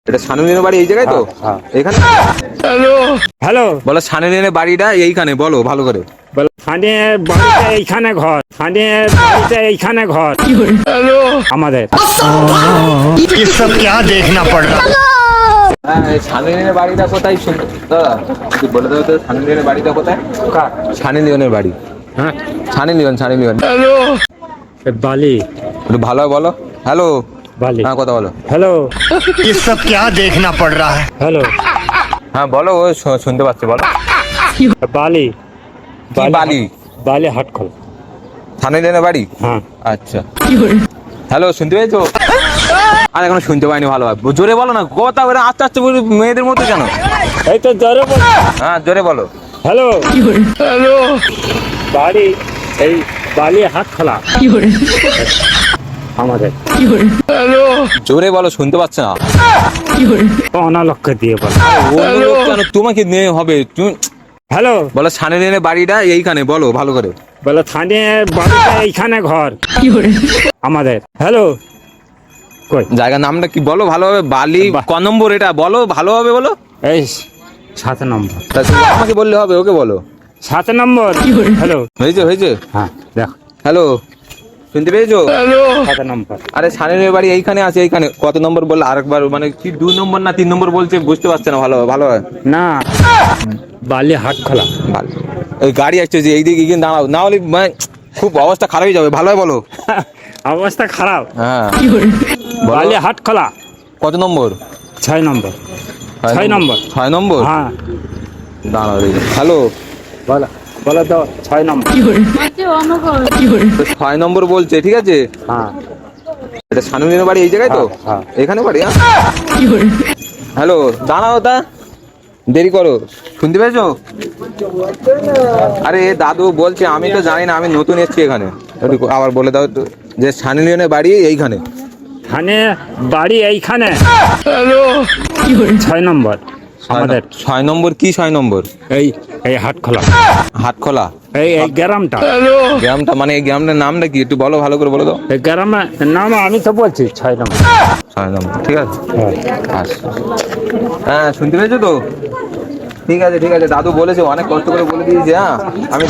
এটা সানুলিনের বাড়ি এই জায়গায় তো? এখানে? হ্যালো হ্যালো, বলো সানুলিনের বাড়িটা এইখানে, বলো ভালো করে। বলো স্থানীয় বাড়িতে এইখানে ঘর, স্থানীয় বাড়িতে এইখানে ঘর। হ্যালো আমাদের। ये सब क्या देखना पड़ रहा है। হ্যাঁ, এই সানুলিনের বাড়িটা কোথায় দাদা? একটু বলে দাও তো সানুলিনের বাড়িটা কোথায়? সানুলিনের বাড়ি। হ্যাঁ সানুলিয়ন। হ্যালো, বালি একটু ভালো বলো। হ্যালো। বালি। হ্যাঁ, কথা বলো। হ্যালো ये सब क्या देखना पड़ रहा है। হ্যালো, হ্যাঁ বলো, ও শুনতে পাচ্ছে, বলো। বালি কি বালি? বালি হাটখোলা। সানুলিনের বাড়ি? হ্যাঁ আচ্ছা। হ্যালো, শুনতে পেয়েছো? আর এখনো শুনতে পাইনি ভালোভাবে, জোরে বলো না, কথা বলে আস্তে আস্তে বলে মেয়েদের মতো কেন? এই তো জোরে বল। হ্যাঁ, জোরে বলো। হ্যালো হ্যালো, বাড়ি এই বালি হাটখোলা আমাদের। হ্যালো, জোরে বলো, শুনতে পাচ্ছে না। অনালক্ষ দিয়ে বল। অন্য লোক কেন, তোমাকে নিয়ে হবে তুমি। হ্যালো, বলো সানুলিনের বাড়িটা এইখানে, বলো ভালো করে। বলো স্থানীয় বাড়িতে এইখানে ঘর আমাদের। হ্যালো, কই জায়গার নামটা কি বলো ভালোভাবে? বালি ক নম্বর এটা বলো ভালোভাবে, বলো। এই 7 নম্বর। তা তুমি আমাকে বললে হবে, ওকে বলো। 7 নম্বর। হ্যালো, হয়েছে। হ্যাঁ দেখ। হ্যালো, শুনতে পেয়েছো? 7 নম্বর। আরে সানুলিনের বাড়ি এইখানে আছে, এইখানে। কত নম্বর বললে আরেকবার, মানে কি 2 নম্বর না 3 নম্বর বলছে, বুঝতে পারছে না ভালো হয়। না, বালি হাটখোলা। ভালো। ওই গাড়ি আসছে যে এইদিকে গিয়ে দাঁড়াও, না হলে মানে খুব অবস্থা খারাপ হয়ে যাবে, ভালো হয় বলো। অবস্থা খারাপ। হ্যাঁ, বালি হাটখোলা। কত নম্বর? 6 নম্বর। 6 নম্বর। 6 নম্বর। হ্যাঁ, দাঁড়াও। হ্যালো, বলো বলো তো 6 নম্বর। 6 নম্বর বলছে, ঠিক আছে। হ্যাঁ এটা সানুলিনের বাড়ি এই জায়গায় তো? হ্যাঁ। এখানে বাড়ি? হ্যালো, দাঁড়াও, তা দেরি করো, শুনতে পেয়েছো? আরে দাদু বলছে, আমি তো জানি না, আমি নতুন এসেছি এখানে। একটু আবার বলে দাও তো, যে সানুলিনের বাড়ি এইখানে। স্থানীয় বাড়ি এইখানে। 6 নম্বর আমাদের। 6 নম্বর কি 6 নম্বর? এই এই হাটখোলা। হাটখোলা এই এই গ্রামটা। গ্রামটা, মানে এই গ্রামটার নামটা কি একটু বলো ভালো করে, বলে দাও। এই গ্রামের নাম আমি তো বলছি 6 নম্বর। 6 নম্বর, ঠিক আছে। হ্যাঁ। আচ্ছা। হ্যাঁ, শুনতে পেয়েছো তো? ঠিক আছে দাদু বলেছে, অনেক কষ্ট করে বলে দিয়েছে। হ্যাঁ, আমি